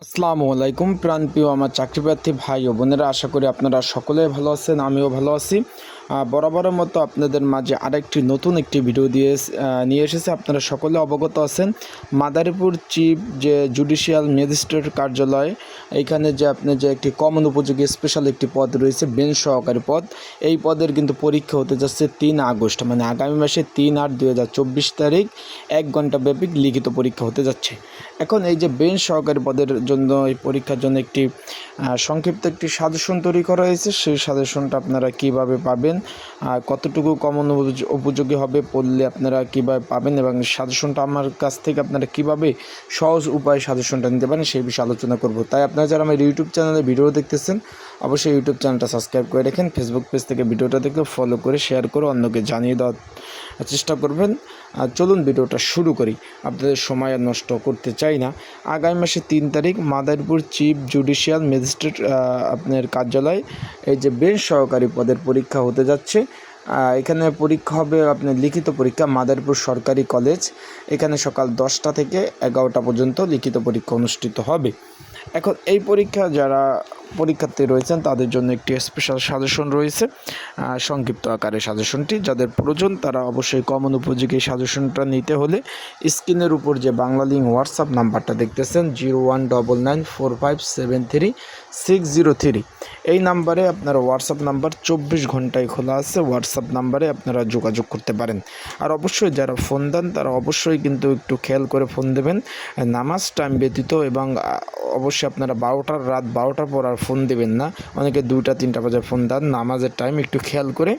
আসসালামু আলাইকুম প্রাণপ্রিয় আমার চাকরিপ্রার্থী ভাই ও বোনেরা, আশা করি আপনারা সকলে ভালো আছেন। আমিও ভালো আছি। বরাবরের মতো আপনাদের মাঝে আরেকটি নতুন একটি ভিডিও নিয়ে এসেছে। আপনারা সকলে অবগত আছেন মাদারীপুর চিফ যে জুডিশিয়াল ম্যাজিস্ট্রেট কার্যালয়, এইখানে যে আপনার যে একটি কমন উপযোগী স্পেশাল একটি পদ রয়েছে, বেঞ্চ সহকারী পদ। এই পদের কিন্তু পরীক্ষা হতে যাচ্ছে 3 আগস্ট, মানে আগামী মাসে 3/8/2024 তারিখ 1 ঘন্টা ব্যাপী লিখিত পরীক্ষা হতে যাচ্ছে। এখন এই যে বেঞ্চ সহকারী পদের জন্য এই পরীক্ষার জন্য একটি সংক্ষিপ্ত একটি সাজেশন তৈরি করা হয়েছে। সেই সাজেশনটা আপনারা কিভাবে পাবেন, কতটুকু কমন উপযোগী হবে, পড়লে আপনারা কিভাবে পাবেন এবং সাজেশনটা আমার কাছ থেকে আপনারা কিভাবে সহজ উপায়ে সাজেশনটা নিতে পারেন সেই বিষয়ে আলোচনা করব। তাই আপনারা যারা আমার ইউটিউব চ্যানেলে ভিডিও দেখতেছেন, অবশ্যই ইউটিউব চ্যানেলটা সাবস্ক্রাইব করে রাখেন। ফেসবুক পেজ থেকে ভিডিওটা দেখলে ফলো করে শেয়ার করে অন্যকে জানিয়ে দেওয়ার চেষ্টা করবেন। চলুন ভিডিওটা শুরু করি, আপনাদের সময় আর নষ্ট করতে চাই না। আগামী মাসে 3 তারিখ মাদারীপুর চিফ জুডিশিয়াল ম্যাজিস্ট্রেট আপনার কার্যালয় এই যে বেঞ্চ সহকারী পদের পরীক্ষা হতে যাচ্ছে। এখানে পরীক্ষা হবে আপনার লিখিত পরীক্ষা মাদারীপুর সরকারি কলেজ। এখানে সকাল 10টা থেকে 11টা পর্যন্ত লিখিত পরীক্ষা অনুষ্ঠিত হবে। এখন এই পরীক্ষা যারা পরীক্ষার্থী রয়েছেন তাদের জন্য একটি স্পেশাল সাজেশন রয়েছে, সংক্ষিপ্ত আকারে সাজেশনটি যাদের প্রয়োজন তারা অবশ্যই কমন উপযোগী সাজেশনটা নিতে হলে স্ক্রিনের উপর যে বাংলা লিঙ্ক হোয়াটসঅ্যাপ নাম্বারটা দেখতেছেন 01994573 এই নাম্বারে আপনারা হোয়াটসঅ্যাপ নাম্বার 24 ঘন্টায় খোলা আছে। হোয়াটসঅ্যাপ নাম্বারে আপনারা যোগাযোগ করতে পারেন। আর অবশ্যই যারা ফোন দেন তারা অবশ্যই কিন্তু একটু খেয়াল করে ফোন দেবেন, নামাজ টাইম ব্যতীত, এবং অবশ্যই আপনারা রাত 12টার পর আর ফোন দেবেন না। অনেকে 2টা 3টা বাজে ফোন দেন। নামাজের টাইম একটু খেয়াল করে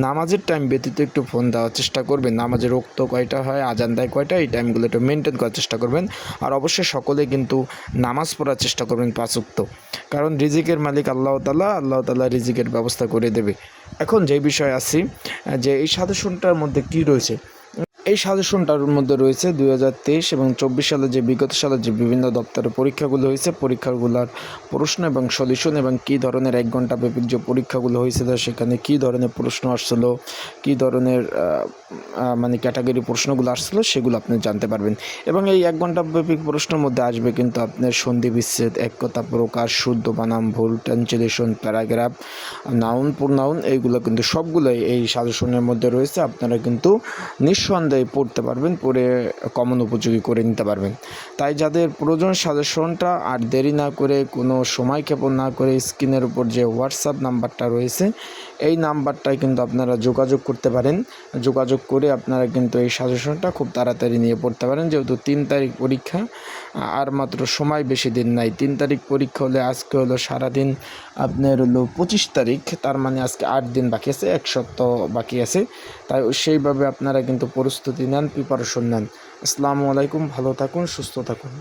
নামাজের টাইম ব্যতীত একটু ফোন দেওয়ার চেষ্টা করবেন। নামাজের রক্ত কয়টা হয়, আজান দেয় কয়টা, এই টাইমগুলো একটু মেনটেন করার চেষ্টা করবেন। আর অবশ্যই সকলে কিন্তু নামাজ পড়ার চেষ্টা করবেন 5 ওয়াক্ত, কারণ রিজিকের মালিক আল্লাহ তাআলা রিজিকের ব্যবস্থা করে দেবে। এখন যে বিষয় আসি যে এই সাজেশনটার মধ্যে কি রয়েছে, এই সাজেশনটার মধ্যে রয়েছে 2023 এবং 24 সালে যে বিগত সালে যে বিভিন্ন দপ্তরের পরীক্ষাগুলো হয়েছে, পরীক্ষাগুলোর প্রশ্ন এবং সলিউশন এবং কী ধরনের 1 ঘন্টা ব্যাপী যে পরীক্ষাগুলো হয়েছিল সেখানে কী ধরনের প্রশ্ন আসছিলো, কী ধরনের মানে ক্যাটাগরি প্রশ্নগুলো আসছিলো সেগুলো আপনি জানতে পারবেন। এবং এই 1 ঘন্টা ব্যাপী প্রশ্নের মধ্যে আসবে কিন্তু আপনার সন্ধি বিচ্ছেদ, একতা প্রকাশ, শুদ্ধ বানাম ভুল, ট্রান্সলেশন, প্যারাগ্রাফ, নাউন প্রোনাউন, এইগুলো কিন্তু সবগুলোই এই সাজেশনের মধ্যে রয়েছে। আপনারা কিন্তু নিঃসন্দেহে পড়তে পারবেন, পড়ে কমন উপযোগী করে নিতে পারবেন। তাই যাদের প্রয়োজন সাজেশনটা আর দেরি না করে, কোনো সময় ক্ষেপণ না করে স্ক্রিনের উপর যে হোয়াটসঅ্যাপ নাম্বারটা রয়েছে এই নাম্বারটায় কিন্তু আপনারা যোগাযোগ করতে পারেন। যোগাযোগ করে আপনারা কিন্তু এই সাজেশনটা খুব তাড়াতাড়ি নিয়ে পড়তে পারেন। যেহেতু 3 তারিখ পরীক্ষা, আর মাত্র সময় বেশি দিন নাই। 3 তারিখ পরীক্ষা হলে আজকে হলো সারাদিন আপনার হলো 25 তারিখ, তার মানে আজকে 8 দিন বাকি আছে, 1 সপ্তাহ বাকি আছে। তাই সেইভাবে আপনারা কিন্তু প্রস্তুতি নেন, প্রিপারেশন নেন। আসসালামু আলাইকুম, ভালো থাকুন, সুস্থ থাকুন।